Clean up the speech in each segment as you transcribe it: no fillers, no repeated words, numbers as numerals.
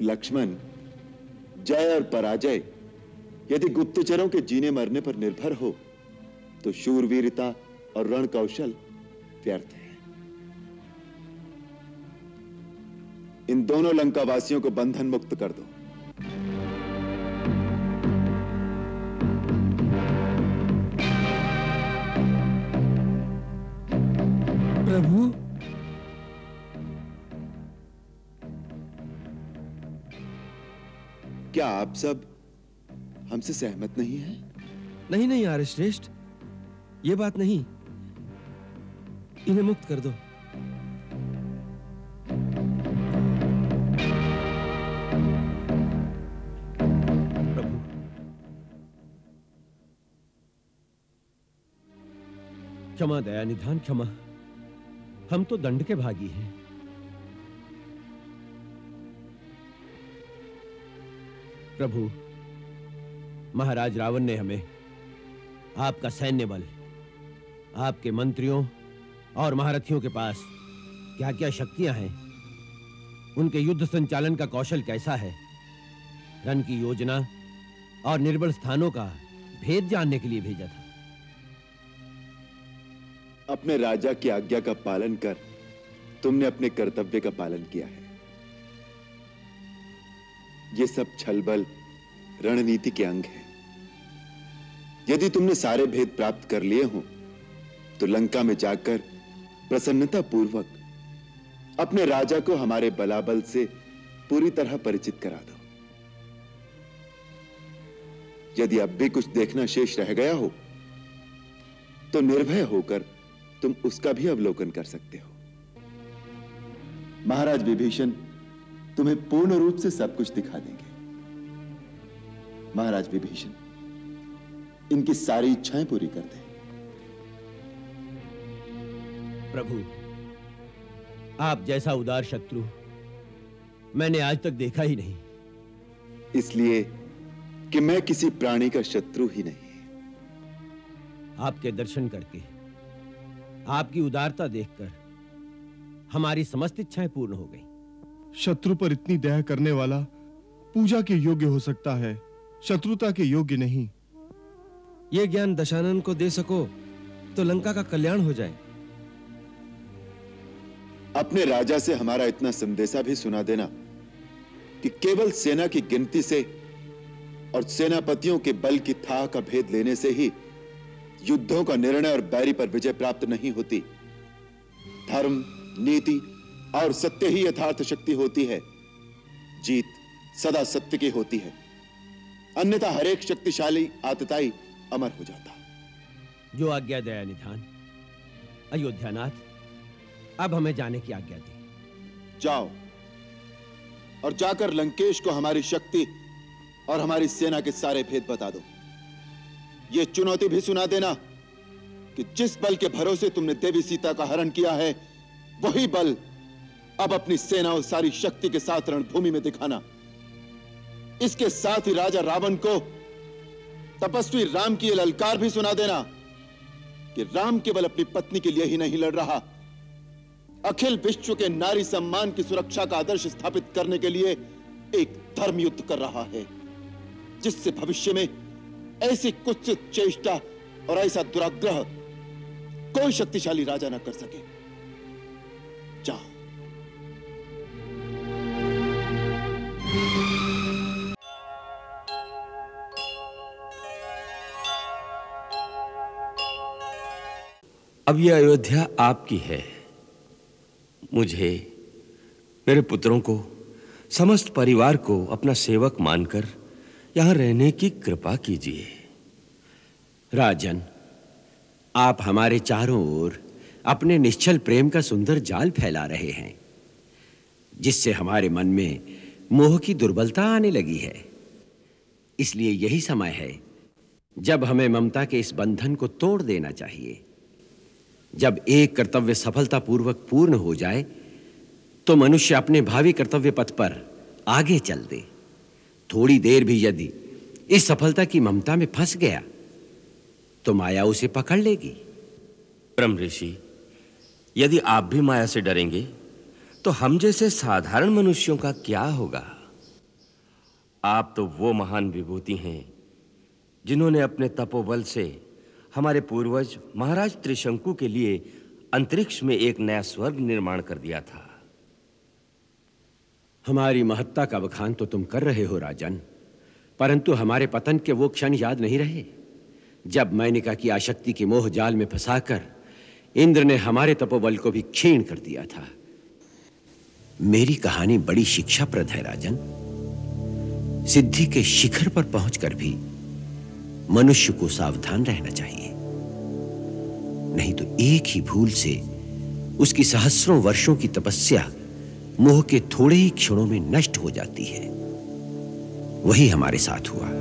लक्ष्मण, जय और पराजय यदि गुप्तचरों के जीने मरने पर निर्भर हो तो शूरवीरता और रण कौशल व्यर्थ है। इन दोनों लंकावासियों को बंधन मुक्त कर दो। प्रभु, क्या आप सब हमसे सहमत नहीं हैं? नहीं नहीं आर्यश्रेष्ठ, ये बात नहीं। इन्हें मुक्त कर दो। प्रभु, क्षमा दया निधान क्षमा। हम तो दंड के भागी हैं। प्रभु, महाराज रावण ने हमें आपका सैन्य बल, आपके मंत्रियों और महारथियों के पास क्या-क्या शक्तियां हैं, उनके युद्ध संचालन का कौशल कैसा है, रण की योजना और निर्बल स्थानों का भेद जानने के लिए भेजा था। अपने राजा की आज्ञा का पालन कर तुमने अपने कर्तव्य का पालन किया है। ये सब छलबल रणनीति के अंग हैं। यदि तुमने सारे भेद प्राप्त कर लिए हों तो लंका में जाकर प्रसन्नता पूर्वक अपने राजा को हमारे बलाबल से पूरी तरह परिचित करा दो। यदि अब भी कुछ देखना शेष रह गया हो तो निर्भय होकर तुम उसका भी अवलोकन कर सकते हो। महाराज विभीषण तुम्हें पूर्ण रूप से सब कुछ दिखा देंगे। महाराज विभीषण, इनकी सारी इच्छाएं पूरी कर दें। प्रभु, आप जैसा उदार शत्रु मैंने आज तक देखा ही नहीं। इसलिए कि मैं किसी प्राणी का शत्रु ही नहीं। आपके दर्शन करके, आपकी उदारता देखकर हमारी समस्त इच्छाएं पूर्ण हो गई। शत्रु पर इतनी दया करने वाला पूजा के योग्य हो सकता है, शत्रुता के योग्य नहीं। ये ज्ञान दशानन को दे सको तो लंका का कल्याण हो जाए। अपने राजा से हमारा इतना संदेशा भी सुना देना कि केवल सेना की गिनती से और सेनापतियों के बल की थाह का भेद लेने से ही युद्धों का निर्णय और बैरी पर विजय प्राप्त नहीं होती। धर्म, नीति और सत्य ही यथार्थ शक्ति होती है। जीत सदा सत्य की होती है, अन्यथा हर एक शक्तिशाली आतताई अमर हो जाता। जो आज्ञा दया निधान। अयोध्यानाथ, अब हमें जाने की आज्ञा दी। जाओ और जाकर लंकेश को हमारी शक्ति और हमारी सेना के सारे भेद बता दो। यह चुनौती भी सुना देना कि जिस बल के भरोसे तुमने देवी सीता का हरण किया है, वही बल अब अपनी सेना और सारी शक्ति के साथ रणभूमि में दिखाना। इसके साथ ही राजा रावण को तपस्वी राम की यह ललकार भी सुना देना कि राम केवल अपनी पत्नी के लिए ही नहीं लड़ रहा, अखिल विश्व के नारी सम्मान की सुरक्षा का आदर्श स्थापित करने के लिए एक धर्म युद्ध कर रहा है, जिससे भविष्य में ऐसी कुत्सित चेष्टा और ऐसा दुराग्रह कोई शक्तिशाली राजा न कर सके। जाओ। अब यह अयोध्या आपकी है। मुझे, मेरे पुत्रों को, समस्त परिवार को अपना सेवक मानकर यहां रहने की कृपा कीजिए। राजन, आप हमारे चारों ओर अपने निश्चल प्रेम का सुंदर जाल फैला रहे हैं, जिससे हमारे मन में मोह की दुर्बलता आने लगी है। इसलिए यही समय है जब हमें ममता के इस बंधन को तोड़ देना चाहिए। जब एक कर्तव्य सफलतापूर्वक पूर्ण हो जाए तो मनुष्य अपने भावी कर्तव्य पथ पर आगे चल दे। थोड़ी देर भी यदि इस सफलता की ममता में फंस गया तो माया उसे पकड़ लेगी। ब्रह्म ऋषि, यदि आप भी माया से डरेंगे तो हम जैसे साधारण मनुष्यों का क्या होगा? आप तो वो महान विभूति हैं जिन्होंने अपने तपोबल से हमारे पूर्वज महाराज त्रिशंकु के लिए अंतरिक्ष में एक नया स्वर्ग निर्माण कर दिया था। हमारी महत्ता का बखान तो तुम कर रहे हो राजन, परंतु हमारे पतन के वो क्षण याद नहीं रहे जब मैनिका की आसक्ति के मोह जाल में फंसाकर इंद्र ने हमारे तपोबल को भी क्षीण कर दिया था। मेरी कहानी बड़ी शिक्षाप्रद है राजन। सिद्धि के शिखर पर पहुंचकर भी मनुष्य को सावधान रहना चाहिए, नहीं तो एक ही भूल से उसकी सहस्रों वर्षों की तपस्या मोह के थोड़े ही क्षणों में नष्ट हो जाती है। वही हमारे साथ हुआ।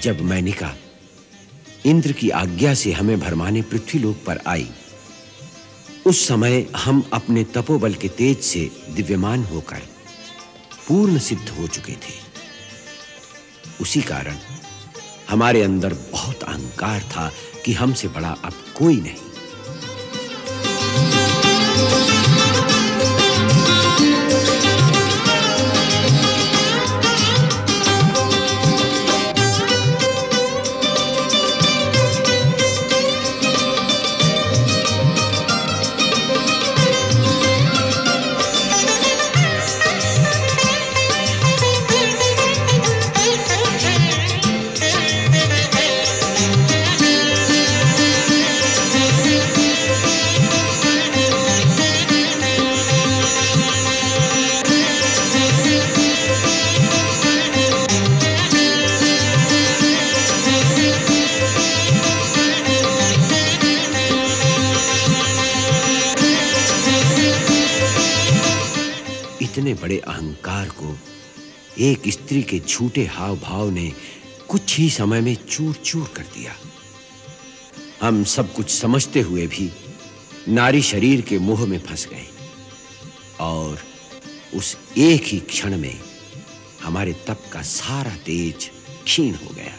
जब मैनिका इंद्र की आज्ञा से हमें भरमाने पृथ्वीलोक पर आई, उस समय हम अपने तपोबल के तेज से दिव्यमान होकर पूर्ण सिद्ध हो चुके थे। उसी कारण हमारे अंदर बहुत अहंकार था कि हमसे बड़ा अब कोई नहीं। इतने बड़े अहंकार को एक स्त्री के झूठे हाव भाव ने कुछ ही समय में चूर चूर कर दिया। हम सब कुछ समझते हुए भी नारी शरीर के मोह में फंस गए और उस एक ही क्षण में हमारे तप का सारा तेज क्षीण हो गया।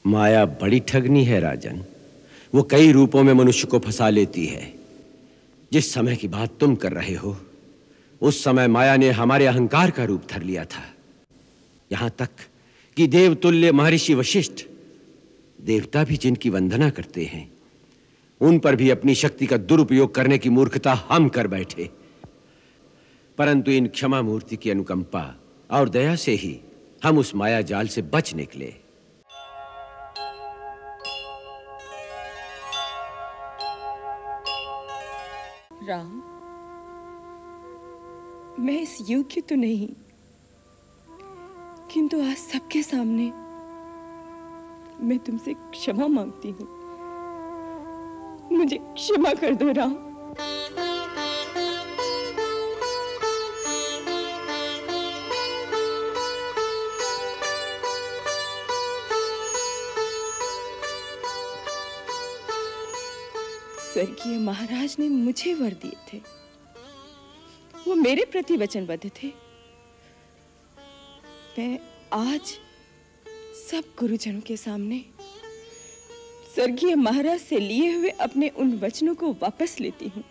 माया बड़ी ठगनी है राजन। वो कई रूपों में मनुष्य को फंसा लेती है। जिस समय की बात तुम कर रहे हो उस समय माया ने हमारे अहंकार का रूप धर लिया था, यहां तक कि देवतुल्य महर्षि वशिष्ठ, देवता भी जिनकी वंदना करते हैं, उन पर भी अपनी शक्ति का दुरुपयोग करने की मूर्खता हम कर बैठे। परंतु इन क्षमा मूर्ति की अनुकंपा और दया से ही हम उस माया जाल से बच निकले। राम, मैं इस योग्य तो नहीं, किंतु आज सबके सामने मैं तुमसे क्षमा मांगती हूँ। मुझे क्षमा कर दो राम। स्वर्गीय महाराज ने मुझे वर दिए थे, वो मेरे प्रति वचनबद्ध थे। मैं आज सब गुरुजनों के सामने स्वर्गीय महाराज से लिए हुए अपने उन वचनों को वापस लेती हूँ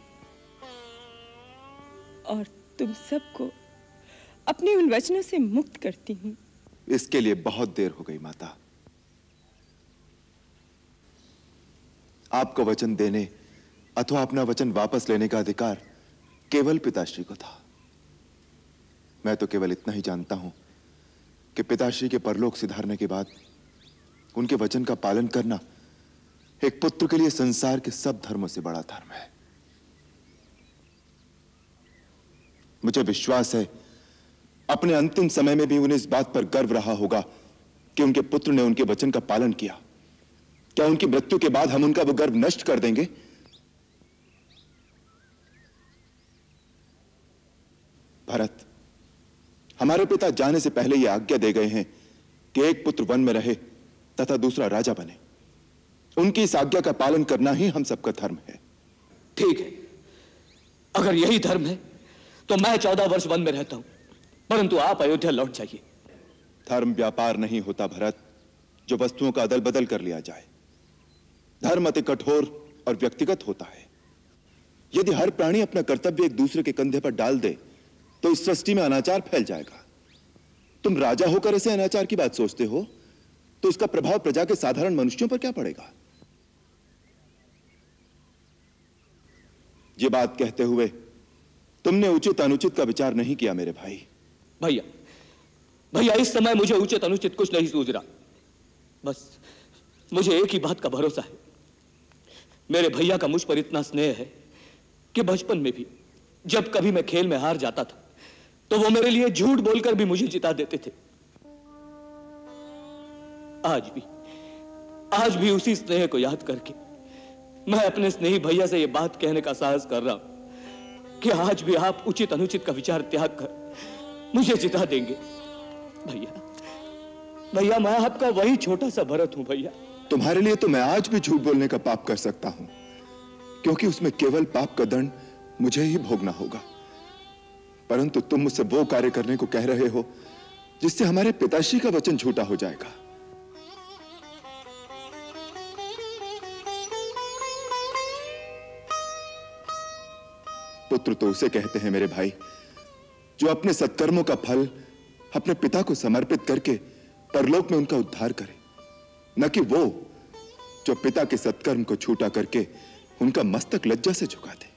और तुम सबको अपने उन वचनों से मुक्त करती हूँ। इसके लिए बहुत देर हो गई माता। आपको वचन देने अथवा अपना वचन वापस लेने का अधिकार केवल पिताश्री को था। मैं तो केवल इतना ही जानता हूं कि पिताश्री के परलोक सिधारने के बाद उनके वचन का पालन करना एक पुत्र के लिए संसार के सब धर्मों से बड़ा धर्म है। मुझे विश्वास है अपने अंतिम समय में भी उन्हें इस बात पर गर्व रहा होगा कि उनके पुत्र ने उनके वचन का पालन किया। क्या उनकी मृत्यु के बाद हम उनका वो गर्व नष्ट कर देंगे? भरत, हमारे पिता जाने से पहले यह आज्ञा दे गए हैं कि एक पुत्र वन में रहे तथा दूसरा राजा बने। उनकी इस आज्ञा का पालन करना ही हम सबका धर्म है। ठीक है, अगर यही धर्म है तो मैं 14 वर्ष वन में रहता हूं, परंतु आप अयोध्या लौट जाइए। धर्म व्यापार नहीं होता भरत जो वस्तुओं का अदल बदल कर लिया जाए। धर्म अति कठोर और व्यक्तिगत होता है। यदि हर प्राणी अपना कर्तव्य एक दूसरे के कंधे पर डाल दे तो इस सृष्टि में अनाचार फैल जाएगा। तुम राजा होकर ऐसे अनाचार की बात सोचते हो तो इसका प्रभाव प्रजा के साधारण मनुष्यों पर क्या पड़ेगा? ये बात कहते हुए तुमने उचित अनुचित का विचार नहीं किया मेरे भाई। भैया भैया, इस समय मुझे उचित अनुचित कुछ नहीं सूझ रहा। बस मुझे एक ही बात का भरोसा है। मेरे भैया का मुझ पर इतना स्नेह है कि बचपन में भी जब कभी मैं खेल में हार जाता था तो वो मेरे लिए झूठ बोलकर भी मुझे जिता देते थे। आज भी उसी स्नेह को याद करके मैं अपने स्नेही भैया से यह बात कहने का साहस कर रहा हूं कि आज भी आप उचित अनुचित का विचार त्याग कर मुझे जिता देंगे। भैया भैया, मैं आपका वही छोटा सा भरत हूं भैया। तुम्हारे लिए तो मैं आज भी झूठ बोलने का पाप कर सकता हूं, क्योंकि उसमें केवल पाप का दंड मुझे ही भोगना होगा। परंतु तुम मुझसे वो कार्य करने को कह रहे हो जिससे हमारे पिताश्री का वचन झूठा हो जाएगा। पुत्र तो उसे कहते हैं मेरे भाई जो अपने सत्कर्मों का फल अपने पिता को समर्पित करके परलोक में उनका उद्धार करे, न कि वो जो पिता के सत्कर्म को छूटा करके उनका मस्तक लज्जा से झुका दे।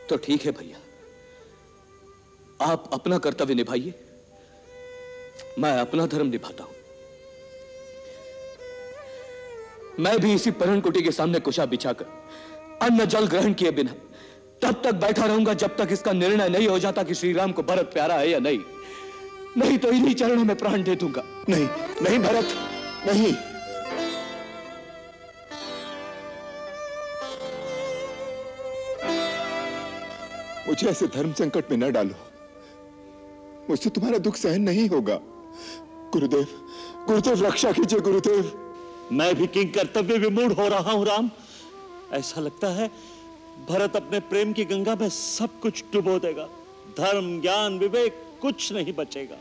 तो ठीक है भैया, आप अपना कर्तव्य निभाइए, मैं अपना धर्म निभाता हूं। मैं भी इसी पर्णकुटी के सामने कुशा बिछाकर अन्न जल ग्रहण किए बिना तब तक बैठा रहूंगा जब तक इसका निर्णय नहीं हो जाता कि श्री राम को भरत प्यारा है या नहीं। नहीं तो इन्हीं चरणों में प्राण दे दूंगा। नहीं नहीं भरत, नहीं। मुझे ऐसे धर्म संकट में न डालो, मुझसे तुम्हारा दुख सहन नहीं होगा। गुरुदेव, गुरुदेव रक्षा कीजिए गुरुदेव। मैं भी किंग कर्तव्य विमूढ़ हो रहा हूं राम। ऐसा लगता है भरत अपने प्रेम की गंगा में सब कुछ डुबो देगा। धर्म ज्ञान विवेक कुछ नहीं बचेगा।